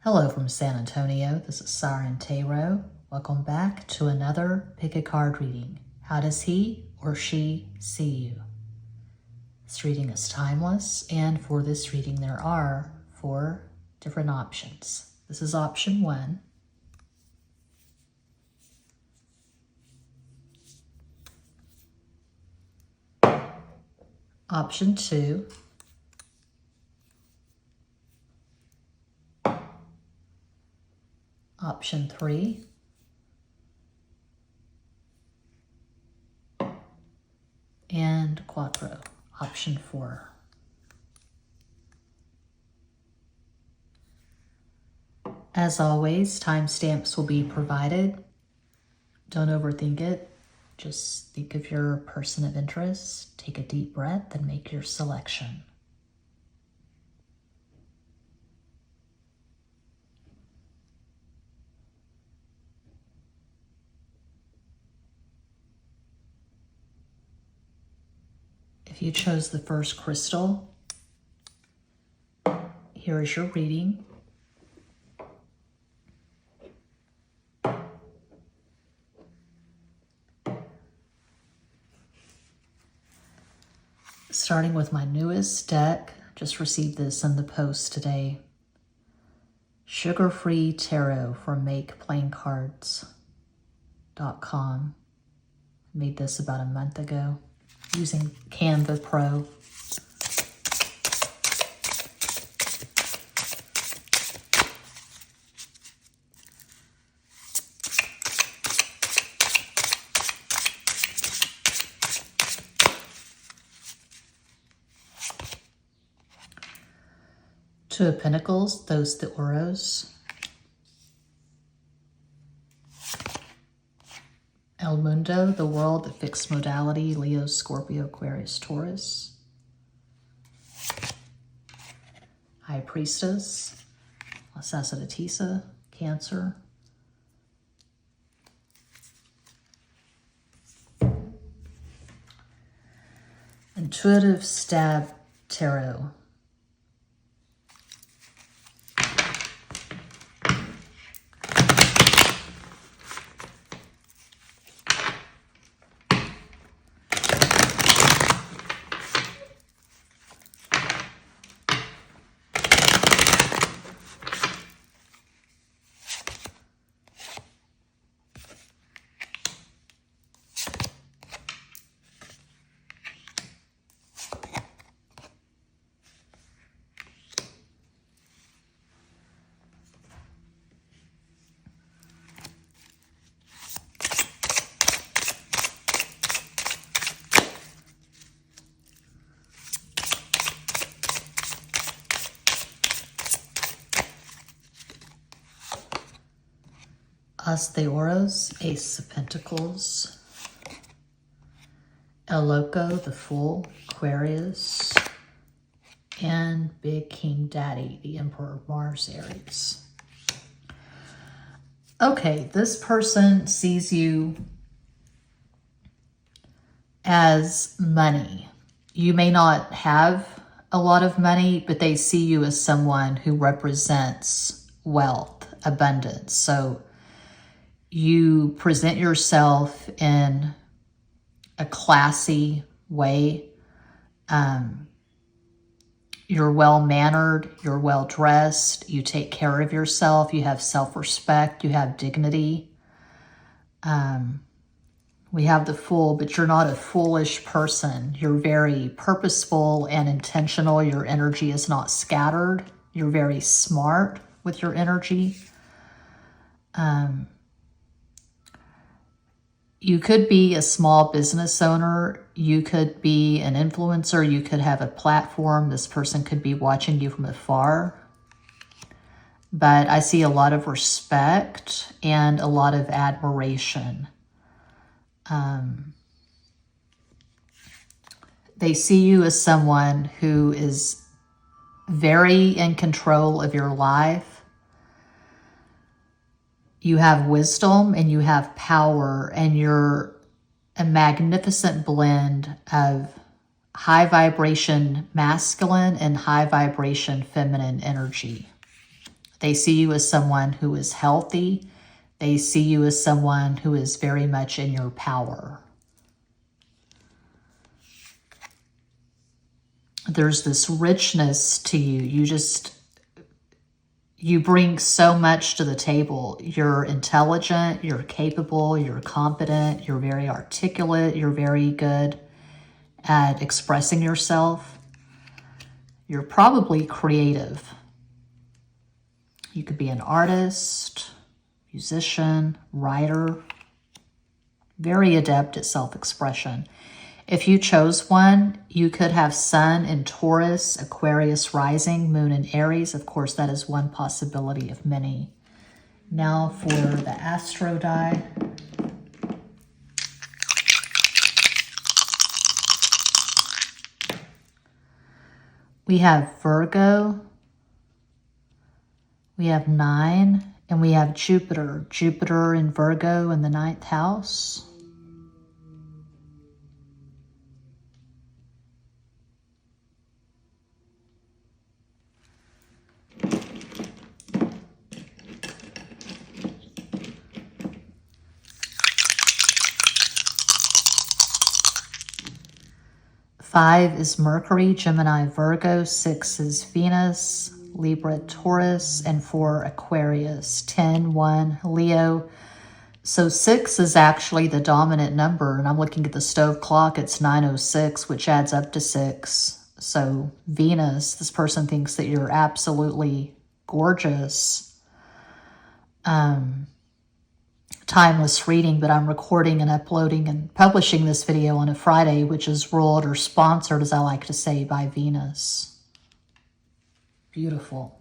Hello from San Antonio. This is SIREN Tarot. Welcome back to another pick a card reading. How does he or she see you? This reading is timeless, and for this reading there are 4 different options. This is option 1. Option 2. Option 3. And Quattro, option 4. As always, timestamps will be provided. Don't overthink it. Just think of your person of interest, take a deep breath, and make your selection. If you chose the first crystal, here is your reading. Starting with my newest deck, just received this in the post today. Sugar-free tarot from makeplaincards.com. Made this about a month ago using Canva Pro. Two of Pentacles, those the Oros. El Mundo, the world, the fixed modality, Leo, Scorpio, Aquarius, Taurus. High Priestess, La Sacerdotisa, Cancer. Intuitive Stab Tarot. As the Oros, Ace of Pentacles. El Loco, the Fool, Aquarius. And Big King Daddy, the Emperor, Mars, Aries. Okay, this person sees you as money. You may not have a lot of money, but they see you as someone who represents wealth, abundance. So you present yourself in a classy way. You're well-mannered, you're well-dressed, you take care of yourself, you have self-respect, you have dignity. We have the Fool, but you're not a foolish person. You're very purposeful and intentional. Your energy is not scattered. You're very smart with your energy. You could be a small business owner. You could be an influencer. You could have a platform. This person could be watching you from afar. But I see a lot of respect and a lot of admiration. They see you as someone who is very in control of your life. You have wisdom and you have power, and you're a magnificent blend of high vibration masculine and high vibration feminine energy. They see you as someone who is healthy. They see you as someone who is very much in your power. There's this richness to you. You bring so much to the table. You're intelligent, you're capable, you're competent, you're very articulate, you're very good at expressing yourself. You're probably creative. You could be an artist, musician, writer, very adept at self-expression. If you chose one, you could have Sun in Taurus, Aquarius rising, Moon in Aries. Of course, that is one possibility of many. Now for the Astro die. We have Virgo, we have 9, and we have Jupiter. Jupiter in Virgo in the 9th house. Five is Mercury, Gemini, Virgo. 6 is Venus, Libra, Taurus, and 4 Aquarius. 10, 1, Leo. So 6 is actually the dominant number, and I'm looking at the stove clock. It's 9:06, which adds up to 6. So Venus, this person thinks that you're absolutely gorgeous. Timeless reading, but I'm recording and uploading and publishing this video on a Friday, which is ruled or sponsored, as I like to say, by Venus. Beautiful.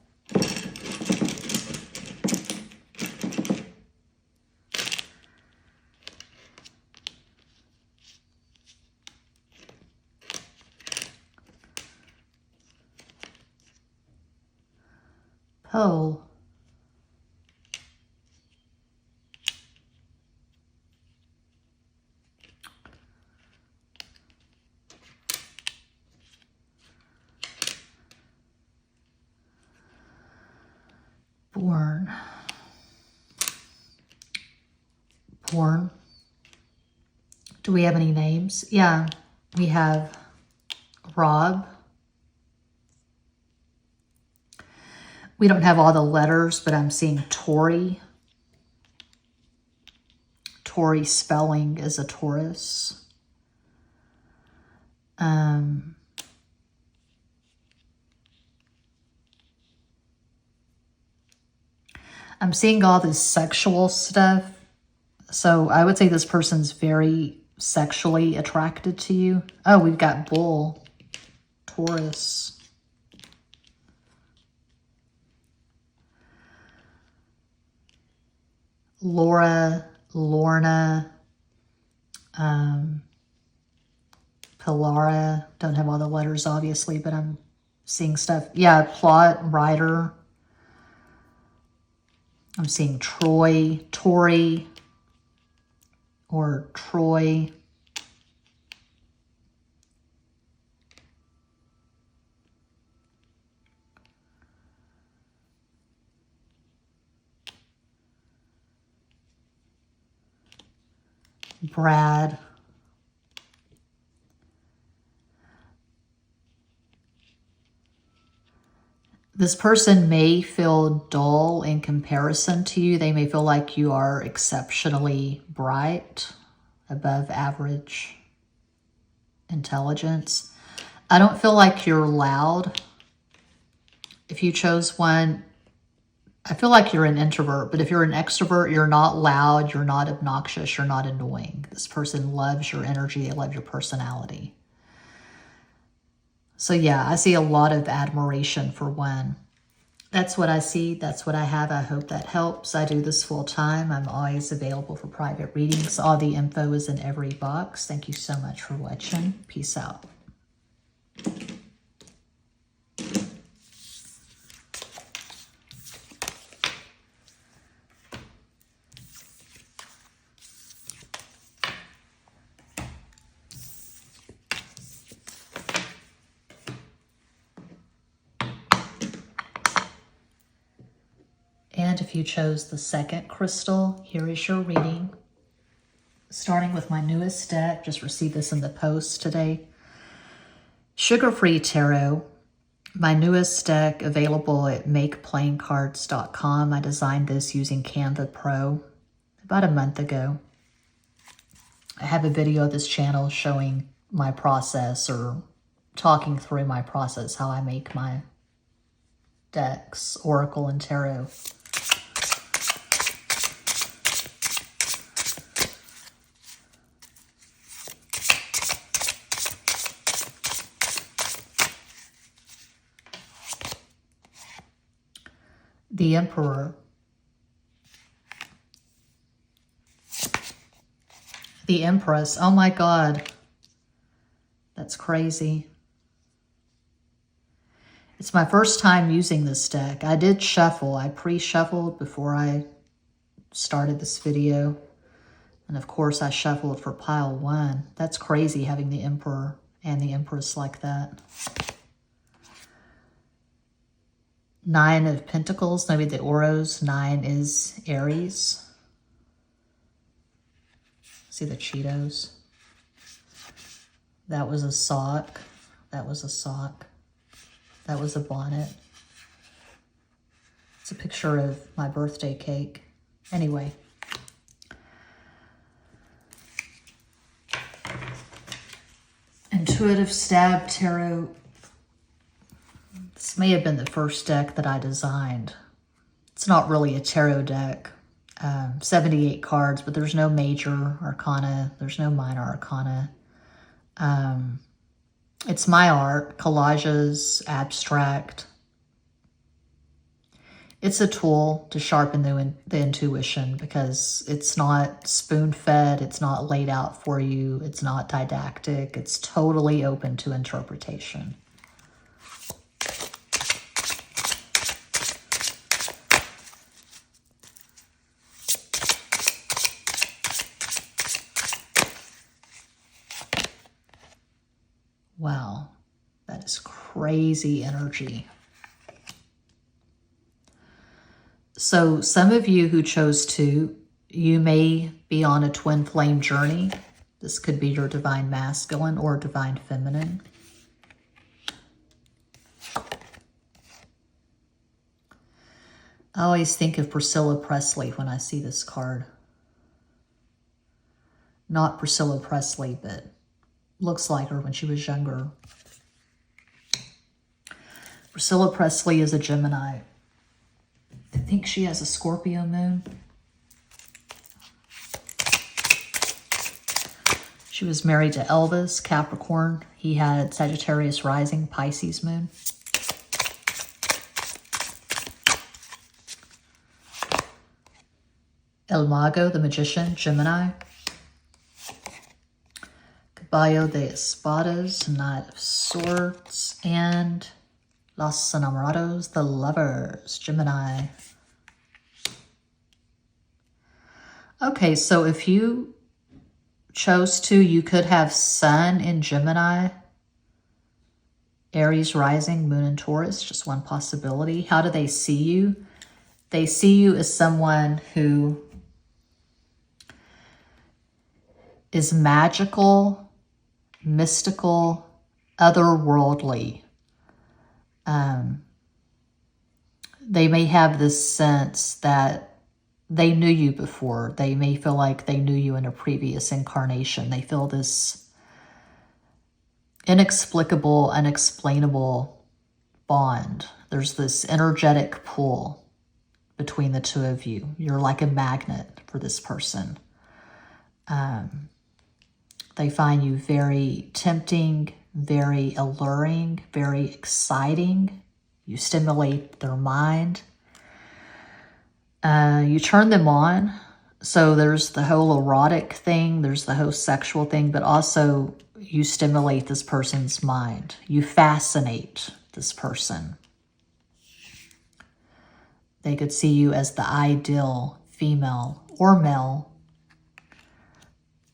Pole. Born. Do we have any names? Yeah, we have Rob. We don't have all the letters, but I'm seeing Tori. Tori spelling is a Taurus. I'm seeing all this sexual stuff. So I would say this person's very sexually attracted to you. Oh, we've got Bull, Taurus. Laura, Lorna, Pilara. Don't have all the letters, obviously, but I'm seeing stuff. Yeah, plot, writer. I'm seeing Troy, Tori, or Troy. Brad. This person may feel dull in comparison to you. They may feel like you are exceptionally bright, above average intelligence. I don't feel like you're loud. If you chose one, I feel like you're an introvert, but if you're an extrovert, you're not loud, you're not obnoxious, you're not annoying. This person loves your energy, they love your personality. So yeah, I see a lot of admiration for one. That's what I see. That's what I have. I hope that helps. I do this full time. I'm always available for private readings. All the info is in every box. Thank you so much for watching. Peace out. And if you chose the second crystal, here is your reading. Starting with my newest deck, just received this in the post today. Sugar-Free Tarot, my newest deck, available at makeplayingcards.com. I designed this using Canva Pro about a month ago. I have a video of this channel showing my process, or talking through my process, how I make my decks, Oracle and Tarot. The Emperor. The Empress. Oh my God. That's crazy. It's my first time using this deck. I did shuffle. I pre-shuffled before I started this video. And of course I shuffled for pile 1. That's crazy having the Emperor and the Empress like that. 9 of Pentacles, maybe the Oros. 9 is Aries. See the Cheetos? That was a sock. That was a sock. That was a bonnet. It's a picture of my birthday cake. Anyway. Intuitive Stab Tarot. This may have been the first deck that I designed. It's not really a tarot deck. 78 cards, but there's no major arcana. There's no minor arcana. It's my art, collages, abstract. It's a tool to sharpen the intuition, because it's not spoon-fed, it's not laid out for you, it's not didactic, it's totally open to interpretation. Wow, that is crazy energy. So some of you who chose 2, you may be on a twin flame journey. This could be your divine masculine or divine feminine. I always think of Priscilla Presley when I see this card. Not Priscilla Presley, but looks like her when she was younger. Priscilla Presley is a Gemini. I think she has a Scorpio moon. She was married to Elvis, Capricorn. He had Sagittarius rising, Pisces moon. El Mago, the magician, Gemini. Caballo de Espadas, Knight of Swords, and Los Enamorados, the Lovers, Gemini. Okay, so if you chose to, you could have Sun in Gemini, Aries rising, Moon in Taurus, just one possibility. How do they see you? They see you as someone who is magical, mystical, otherworldly. They may have this sense that they knew you before. They may feel like they knew you in a previous incarnation. They feel this inexplicable, unexplainable bond. There's this energetic pull between the two of you. You're like a magnet for this person. They find you very tempting, very alluring, very exciting. You stimulate their mind. You turn them on. So there's the whole erotic thing, there's the whole sexual thing, but also you stimulate this person's mind. You fascinate this person. They could see you as the ideal female or male.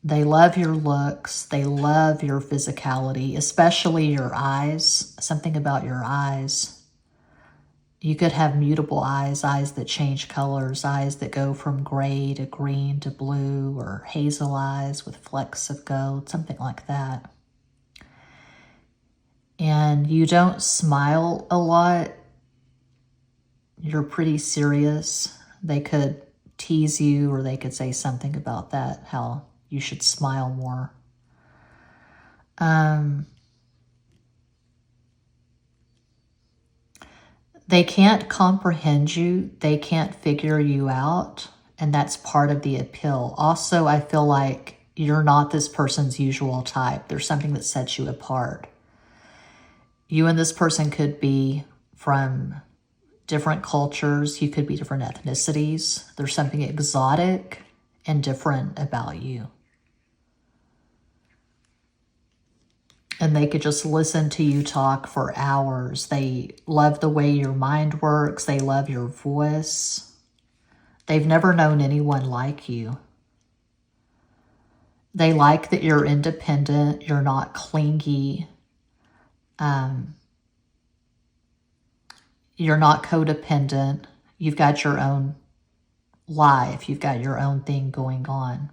They love your looks. They love your physicality, especially your eyes. Something about your eyes. You could have mutable eyes, eyes that change colors, eyes that go from gray to green to blue, or hazel eyes with flecks of gold, something like that. And you don't smile a lot. You're pretty serious. They could tease you, or they could say something about that, how you should smile more. They can't comprehend you. They can't figure you out. And that's part of the appeal. Also, I feel like you're not this person's usual type. There's something that sets you apart. You and this person could be from different cultures. You could be different ethnicities. There's something exotic and different about you. And they could just listen to you talk for hours. They love the way your mind works. They love your voice. They've never known anyone like you. They like that you're independent. You're not clingy. You're not codependent. You've got your own life. You've got your own thing going on.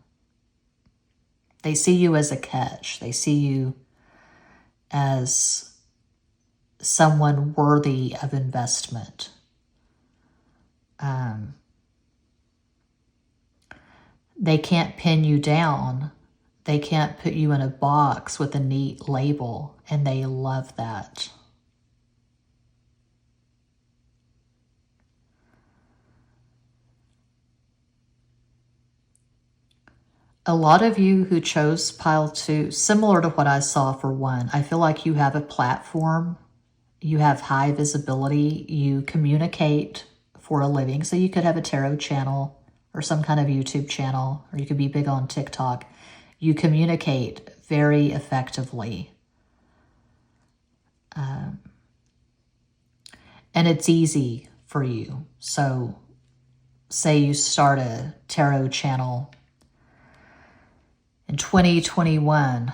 They see you as a catch. They see you as someone worthy of investment. They can't pin you down. They can't put you in a box with a neat label, and they love that. A lot of you who chose pile 2, similar to what I saw for 1, I feel like you have a platform, you have high visibility, you communicate for a living. So you could have a tarot channel or some kind of YouTube channel, or you could be big on TikTok. You communicate very effectively. And it's easy for you. So say you start a tarot channel in 2021,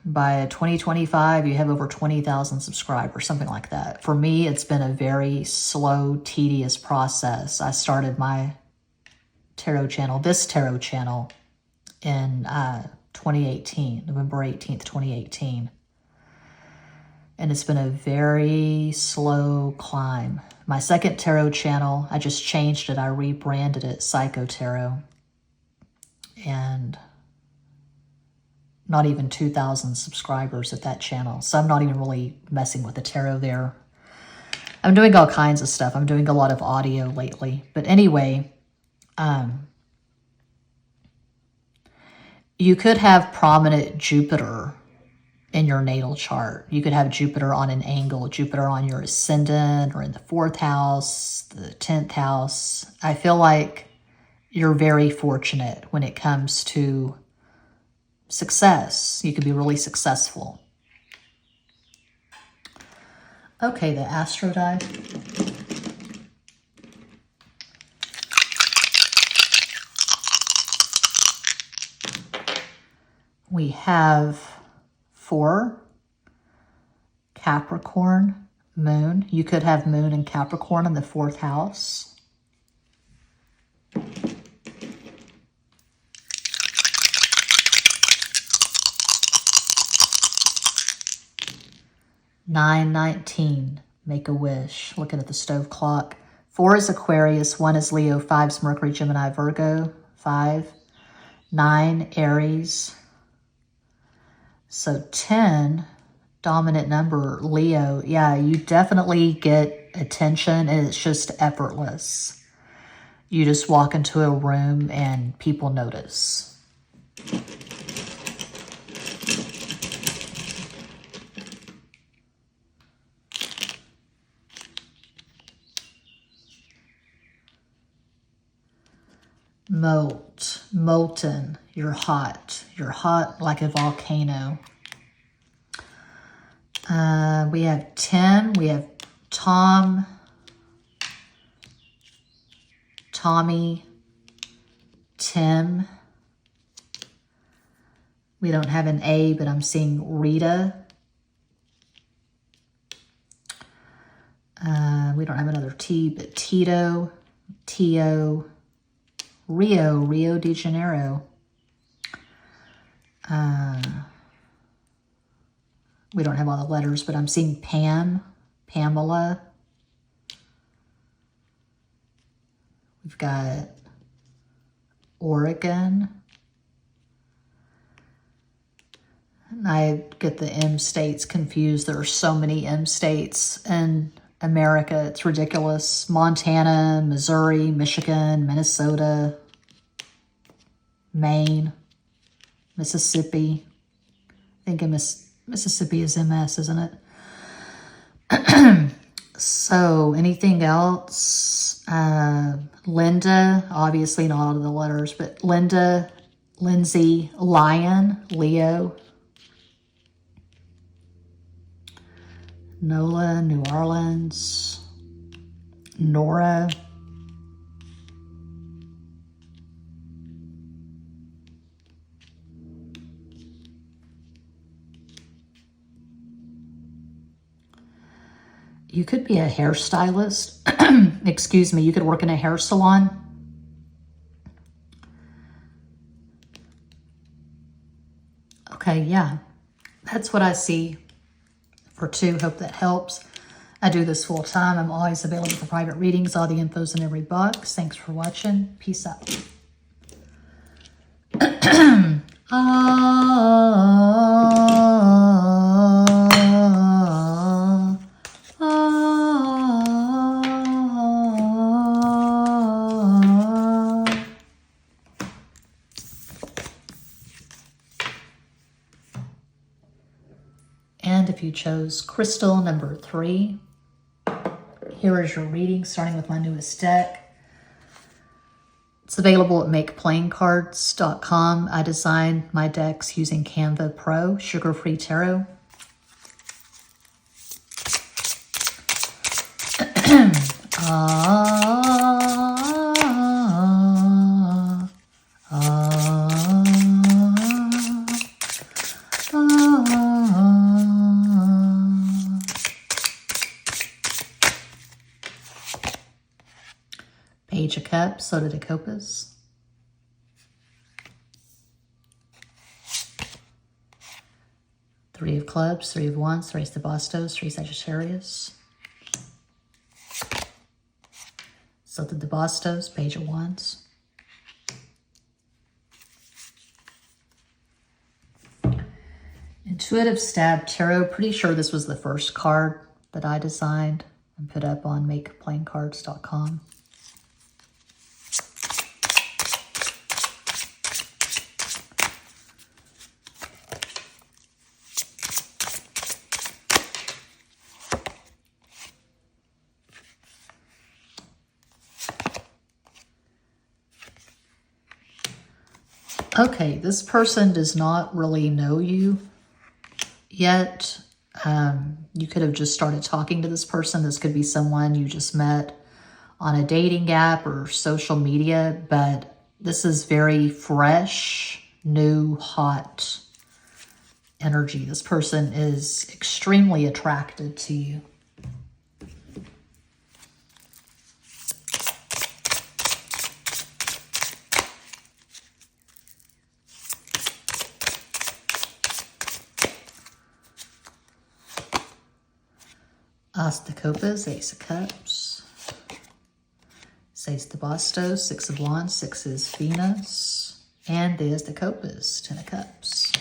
by 2025, you have over 20,000 subscribers, something like that. For me, it's been a very slow, tedious process. I started my tarot channel, this tarot channel, in 2018, November 18th, 2018. And it's been a very slow climb. My second tarot channel, I just changed it. I rebranded it Psycho Tarot. And not even 2,000 subscribers at that channel. So I'm not even really messing with the tarot there. I'm doing all kinds of stuff. I'm doing a lot of audio lately. But anyway, you could have prominent Jupiter in your natal chart. You could have Jupiter on an angle, Jupiter on your ascendant, or in the 4th house, the 10th house. I feel like you're very fortunate when it comes to success. You could be really successful. Okay, the Astro die. We have 4, Capricorn, Moon. You could have Moon and Capricorn in the 4th house. Nine, 19, make a wish. Looking at the stove clock. 4 is Aquarius, 1 is Leo, 5 is Mercury, Gemini, Virgo, 5. 9, Aries. So 10, dominant number, Leo. Yeah, you definitely get attention, and it's just effortless. You just walk into a room and people notice. Molten, you're hot like a volcano. We have Tim, we have Tom, Tommy, Tim. We don't have an A, but I'm seeing Rita. We don't have another T, but Tito, Tio, Rio de Janeiro. We don't have all the letters, but I'm seeing Pam, Pamela. We've got Oregon. And I get the M states confused. There are so many M states in America. It's ridiculous. Montana, Missouri, Michigan, Minnesota, Maine, Mississippi. I think Mississippi is MS, isn't it? So anything else? Linda, obviously not all of the letters, but Linda, Lindsay, Lion, Leo, Nola, New Orleans, Nora, you could be a hairstylist. Excuse me, you could work in a hair salon. Okay, yeah, that's what I see for 2. Hope that helps. I do this full time. I'm always available for private readings. All the info's in every box. Thanks for watching. Peace out. And if you chose crystal number 3, here is your reading, starting with my newest deck. It's available at makeplaincards.com. I designed my decks using Canva Pro, sugar-free tarot. Page of Cups, Soda de Copas. Three of Clubs, Three of Wands, Three de Bastos, Three Sagittarius. Soda de Bastos, Page of Wands. Intuitive Stab Tarot. Pretty sure this was the first card that I designed and put up on makeplaincards.com. Okay, this person does not really know you yet. You could have just started talking to this person. This could be someone you just met on a dating app or social media, but this is very fresh, new, hot energy. This person is extremely attracted to you. As de Copas, Ace of Cups. Seis de Bastos, Six of Wands, Six is Venus. And there's de Copas, Ten of Cups.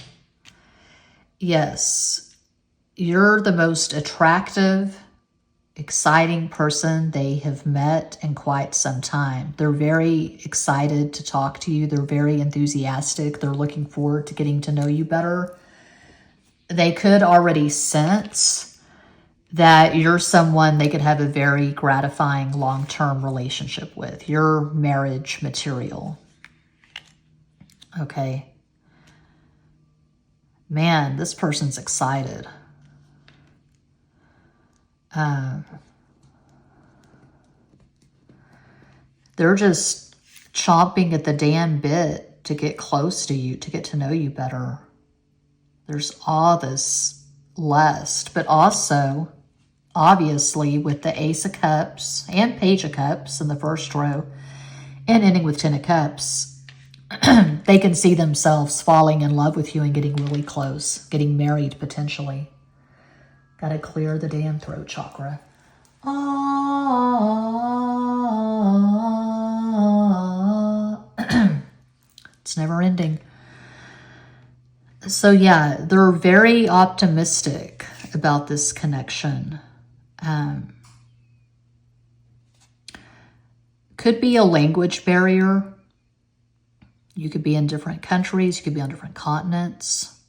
Yes, you're the most attractive, exciting person they have met in quite some time. They're very excited to talk to you. They're very enthusiastic. They're looking forward to getting to know you better. They could already sense that you're someone they could have a very gratifying long-term relationship with. You're marriage material. Okay. Man, this person's excited. They're just chomping at the damn bit to get close to you, to get to know you better. There's all this lust, but also obviously, with the Ace of Cups and Page of Cups in the first row and ending with 10 of Cups, they can see themselves falling in love with you and getting really close, getting married potentially. Got to clear the damn throat chakra. It's never ending. So yeah, they're very optimistic about this connection. Could be a language barrier. You could be in different countries, you could be on different continents.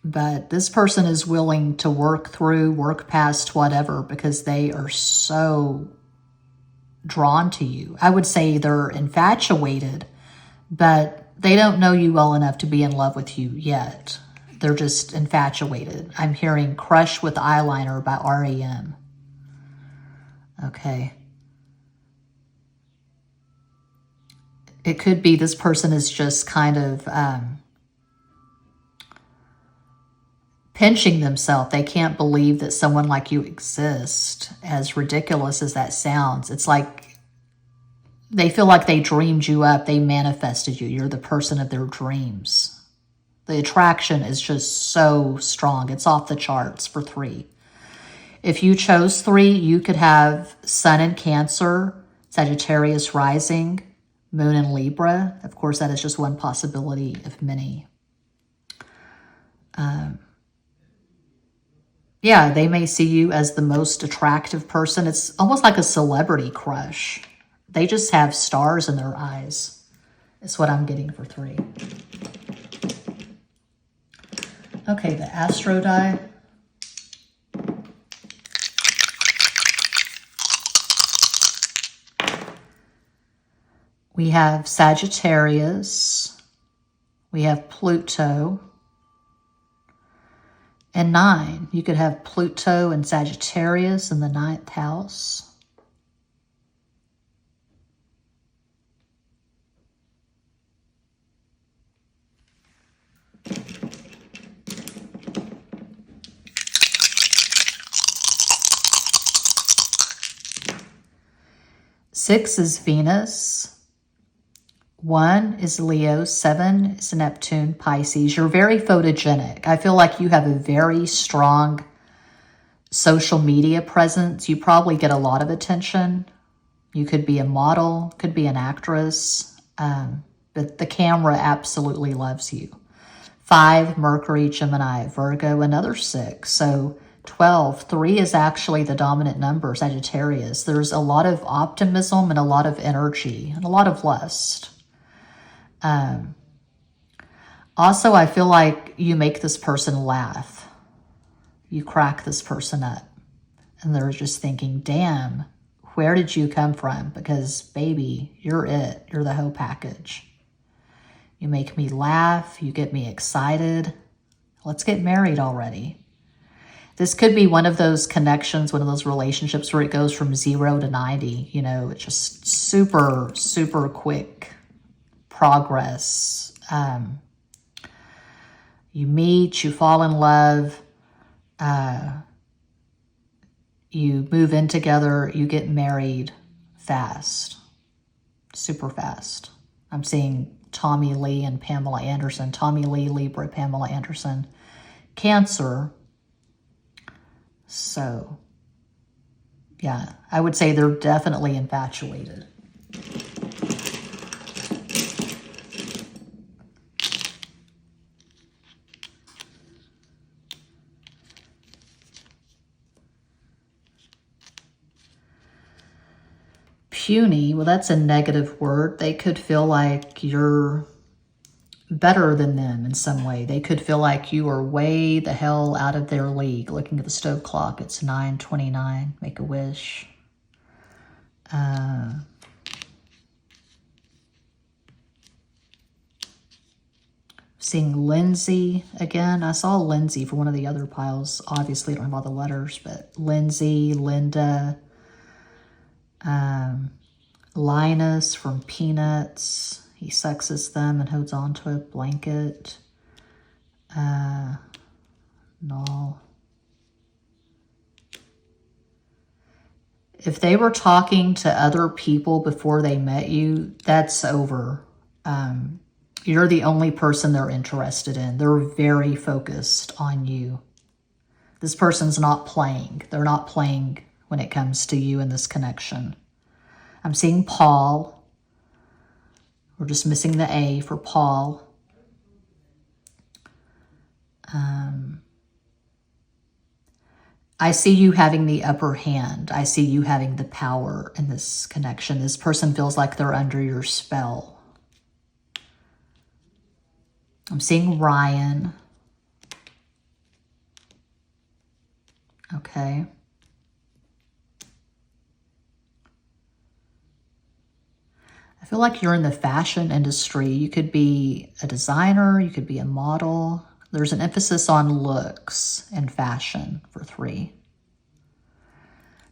But this person is willing to work past whatever, because they are so drawn to you. I would say they're infatuated, but they don't know you well enough to be in love with you yet. They're just infatuated. I'm hearing Crush with Eyeliner by REM. Okay. It could be this person is just kind of pinching themselves. They can't believe that someone like you exists, as ridiculous as that sounds. It's like they feel like they dreamed you up. They manifested you. You're the person of their dreams. The attraction is just so strong. It's off the charts for 3. If you chose 3, you could have Sun in Cancer, Sagittarius rising, Moon in Libra. Of course, that is just one possibility of many. Yeah, they may see you as the most attractive person. It's almost like a celebrity crush. They just have stars in their eyes. It's what I'm getting for 3. Okay, the Astro die. We have Sagittarius. We have Pluto. And 9, you could have Pluto and Sagittarius in the 9th house. Six is Venus. 1 is Leo, 7 is Neptune, Pisces. You're very photogenic. I feel like you have a very strong social media presence. You probably get a lot of attention. You could be a model, could be an actress, but the camera absolutely loves you. 5, Mercury, Gemini, Virgo, another 6. So 12, 3 is actually the dominant number, Sagittarius. There's a lot of optimism and a lot of energy and a lot of lust. Also, I feel like you make this person laugh. You crack this person up. And they're just thinking, damn, where did you come from? Because, baby, you're it. You're the whole package. You make me laugh. You get me excited. Let's get married already. This could be one of those connections, one of those relationships where it goes from 0 to 90. You know, it's just super, super quick progress. You meet, you fall in love, you move in together, you get married fast, super fast. I'm seeing Tommy Lee and Pamela Anderson. Tommy Lee, Libra, Pamela Anderson, Cancer. So, yeah, I would say they're definitely infatuated. Puny, well, that's a negative word. They could feel like you're better than them in some way. They could feel like you are way the hell out of their league. Looking at the stove clock, it's 9:29. Make a wish. Seeing Lindsay again. I saw Lindsay for one of the other piles. Obviously, I don't have all the letters, but Lindsay, Linda, Linus from Peanuts. He sexes them and holds onto a blanket. No. If they were talking to other people before they met you, that's over. You're the only person they're interested in. They're very focused on you. This person's not playing. They're not playing when it comes to you in this connection. I'm seeing Paul. We're just missing the A for Paul. I see you having the upper hand. I see you having the power in this connection. This person feels like they're under your spell. I'm seeing Ryan. Okay. I feel like you're in the fashion industry. You could be a designer. You could be a model. There's an emphasis on looks and fashion for 3.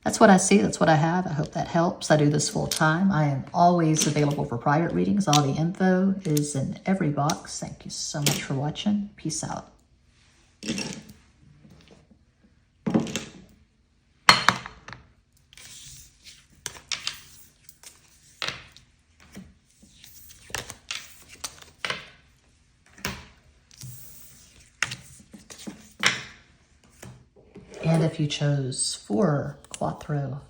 That's what I see. That's what I have. I hope that helps. I do this full time. I am always available for private readings. All the info is in every box. Thank you so much for watching. Peace out. And if you chose 4 Quattro,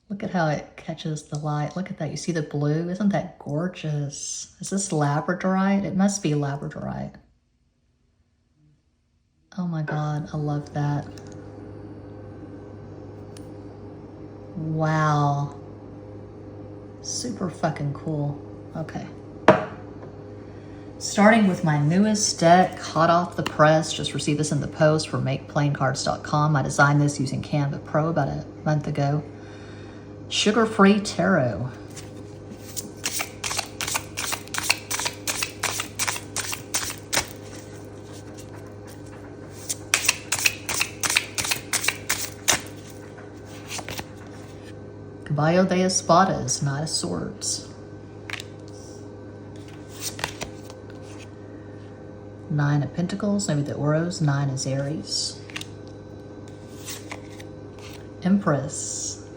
look at how it catches the light. Look at that. You see the blue? Isn't that gorgeous? Is this labradorite? It must be labradorite. Oh my God, I love that. Wow. Super fucking cool. Okay. Starting with my newest deck, hot off the press, just received this in the post from MakePlainCards.com. I designed this using Canva Pro about a month ago. Sugar-free tarot. Caballo de Espadas, Knight of Swords. 9 of Pentacles, maybe the Oros. 9 is Aries. Empress.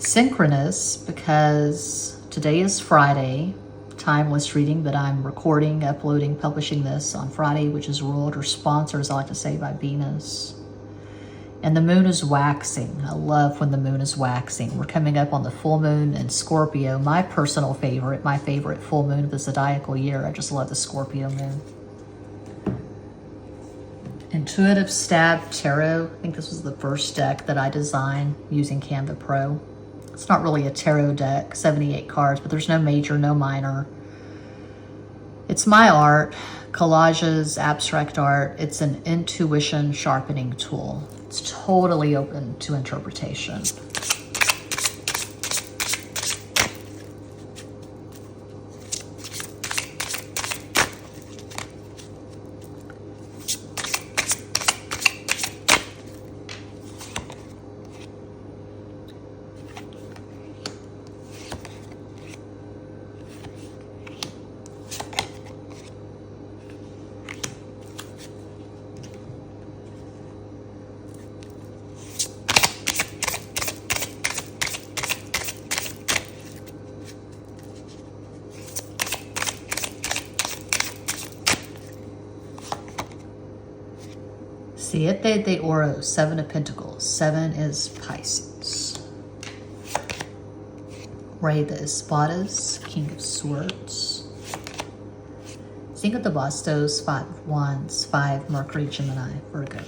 Synchronous, because today is Friday. Timeless reading that I'm recording, uploading, publishing this on Friday, which is ruled or sponsored, as I like to say, by Venus. And the moon is waxing. I love when the moon is waxing. We're coming up on the full moon in Scorpio, my personal favorite, my favorite full moon of the zodiacal year. I just love the Scorpio moon. Intuitive Stab Tarot. I think this was the first deck that I designed using Canva Pro. It's not really a tarot deck, 78 cards, but there's no major, no minor. It's my art, collages, abstract art. It's an intuition sharpening tool. It's totally open to interpretation. Siete de Oro, 7 of Pentacles. 7 is Pisces. Rey de Espadas, King of Swords. Cinco de Bastos, 5 of Wands, 5 Mercury, Gemini, Virgo.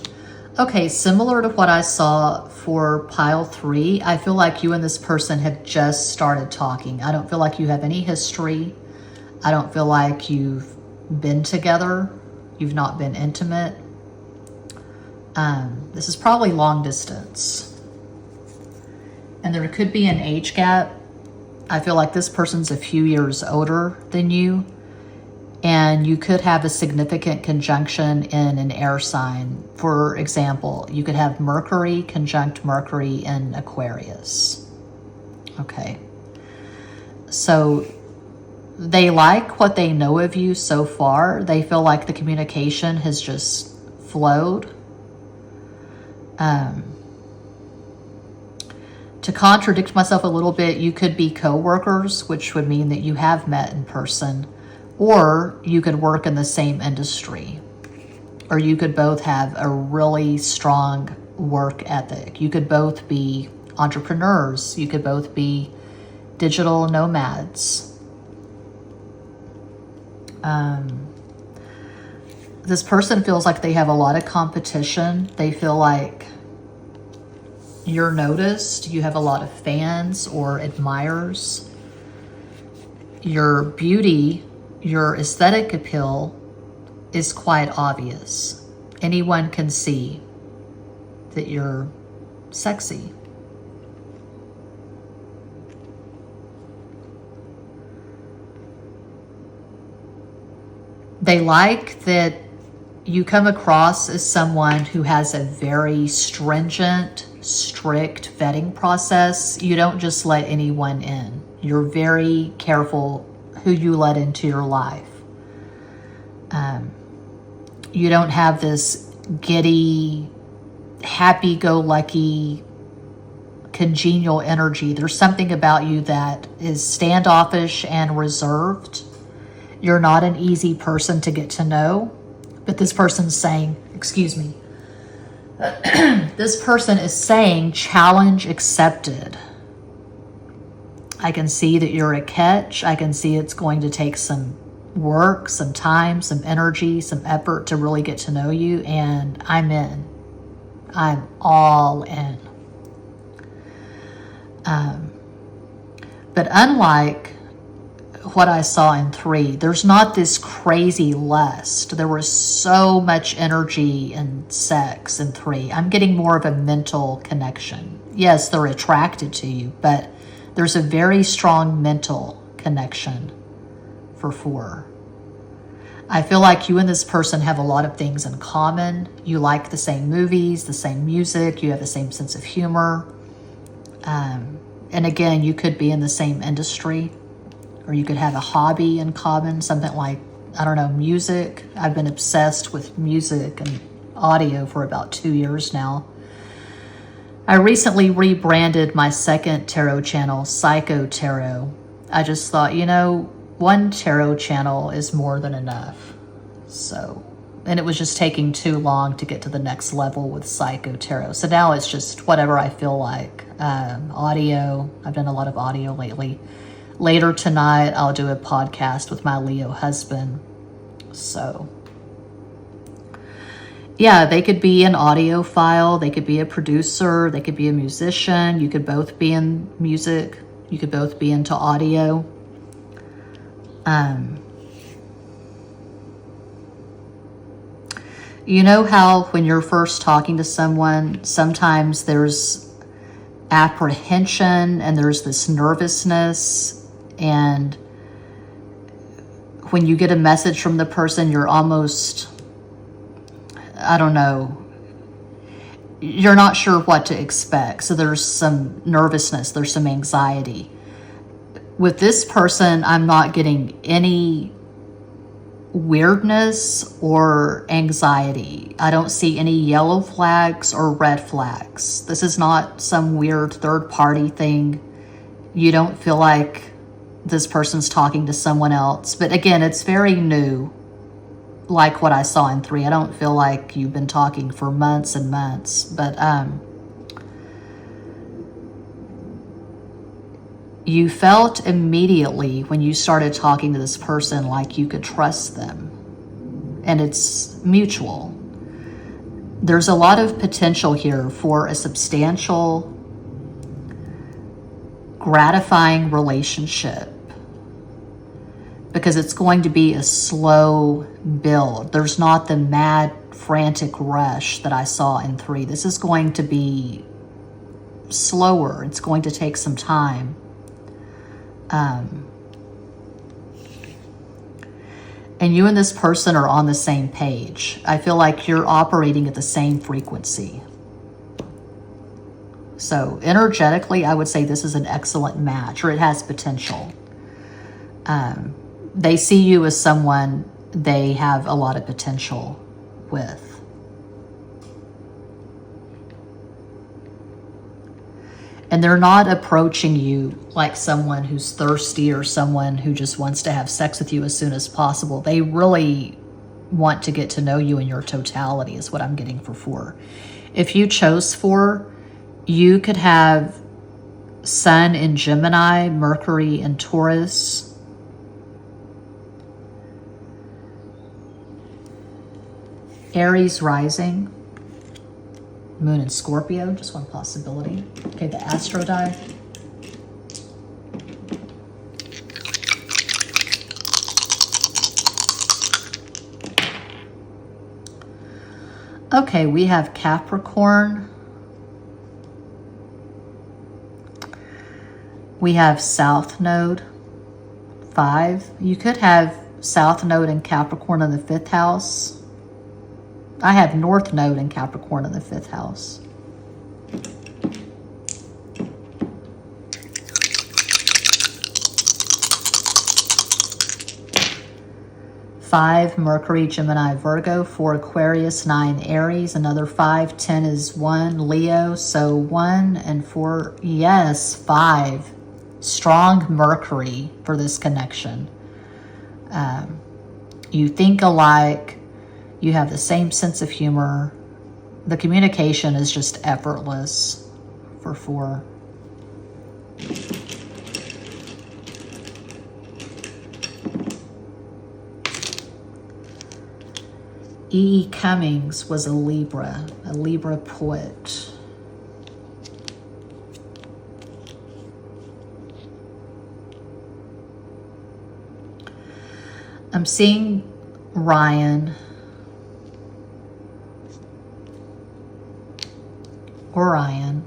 Okay, similar to what I saw for pile 3, I feel like you and this person have just started talking. I don't feel like you have any history. I don't feel like you've been together. You've not been intimate. This is probably long distance. And there could be an age gap. I feel like this person's a few years older than you. And you could have a significant conjunction in an air sign. For example, you could have Mercury conjunct Mercury in Aquarius. Okay. So they like what they know of you so far. They feel like the communication has just flowed. To contradict myself a little bit, you could be co-workers, which would mean that you have met in person, or you could work in the same industry, or you could both have a really strong work ethic. You could both be entrepreneurs. You could both be digital nomads. This person feels like they have a lot of competition. They feel like you're noticed. You have a lot of fans or admirers. Your beauty, your aesthetic appeal is quite obvious. Anyone can see that you're sexy. They like that you come across as someone who has a very stringent, strict vetting process. You don't just let anyone in. You're very careful who you let into your life. You don't have this giddy, happy-go-lucky, congenial energy. There's something about you that is standoffish and reserved. You're not an easy person to get to know. But this person's saying, excuse me, this person is saying challenge accepted. I can see that you're a catch. I can see it's going to take some work, some time, some energy, some effort to really get to know you. And I'm in. I'm all in. But unlike what I saw in 3, there's not this crazy lust. There was so much energy and sex in 3. I'm getting more of a mental connection. Yes, they're attracted to you, but there's a very strong mental connection for 4. I feel like you and this person have a lot of things in common. You like the same movies, the same music, you have the same sense of humor. And again, you could be in the same industry, or you could have a hobby in common, something like, I don't know, music. I've been obsessed with music and audio for about 2 years now. I recently rebranded my second tarot channel, Psycho Tarot. I just thought, one tarot channel is more than enough. And it was just taking too long to get to the next level with Psycho Tarot. So now it's just whatever I feel like. Audio, I've done a lot of audio lately. Later tonight, I'll do a podcast with my Leo husband. So, yeah, they could be an audiophile. They could be a producer. They could be a musician. You could both be in music. You could both be into audio. You know how when you're first talking to someone, sometimes there's apprehension and there's this nervousness, and when you get a message from the person, you're almost, I don't know, you're not sure what to expect. So there's some nervousness, there's some anxiety. With this person, I'm not getting any weirdness or anxiety. I don't see any yellow flags or red flags. This is not some weird third-party thing. You don't feel like this person's talking to someone else. But again, it's very new, like what I saw in 3. I don't feel like you've been talking for months and months. But you felt immediately when you started talking to this person like you could trust them. And it's mutual. There's a lot of potential here for a substantial, gratifying relationship, because it's going to be a slow build. There's not the mad, frantic rush that I saw in 3. This is going to be slower. It's going to take some time. And you and this person are on the same page. I feel like you're operating at the same frequency. So energetically, I would say this is an excellent match, or it has potential. They see you as someone they have a lot of potential with. And they're not approaching you like someone who's thirsty or someone who just wants to have sex with you as soon as possible. They really want to get to know you in your totality is what I'm getting for 4. If you chose 4, you could have Sun in Gemini, Mercury in Taurus, Aries rising, Moon in Scorpio, just one possibility. Okay, the astro die. Okay, we have Capricorn. We have South Node, 5. You could have South Node in Capricorn in the 5th house. I have North Node in Capricorn in the 5th house. Five, Mercury, Gemini, Virgo. 4, Aquarius. 9, Aries. Another 5. 10 is 1, Leo. So 1 and 4. Yes, 5. Strong Mercury for this connection. You think alike. You have the same sense of humor. The communication is just effortless for 4. E. Cummings was a Libra poet. I'm seeing Ryan Orion,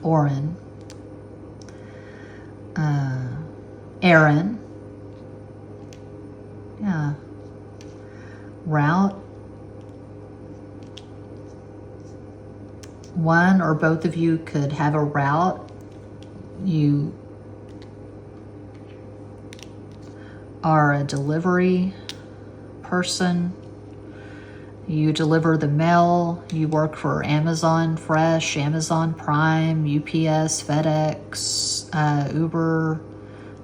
Oren, Aaron, yeah, Route. One or both of you could have a route. You are a delivery person. You deliver the mail. You work for Amazon Fresh, Amazon Prime, UPS, FedEx, Uber,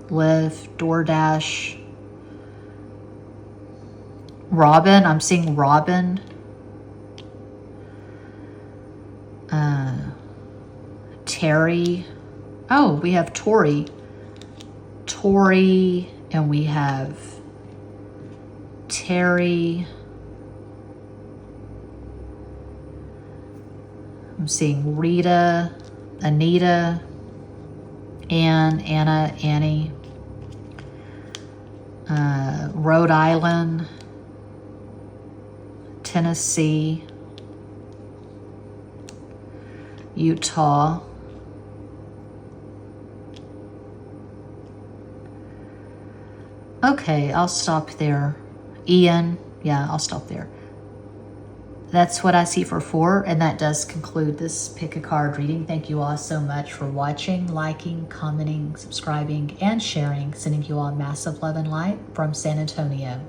Lyft, DoorDash. Robin, I'm seeing Robin. Terry. Oh, we have Tori. Tori, and we have Terry. I'm seeing Rita, Anita, Ann, Anna, Annie, Rhode Island, Tennessee, Utah, okay, I'll stop there. Ian, yeah, I'll stop there. That's what I see for 4, and that does conclude this pick a card reading. Thank you all so much for watching, liking, commenting, subscribing, and sharing. Sending you all massive love and light from San Antonio.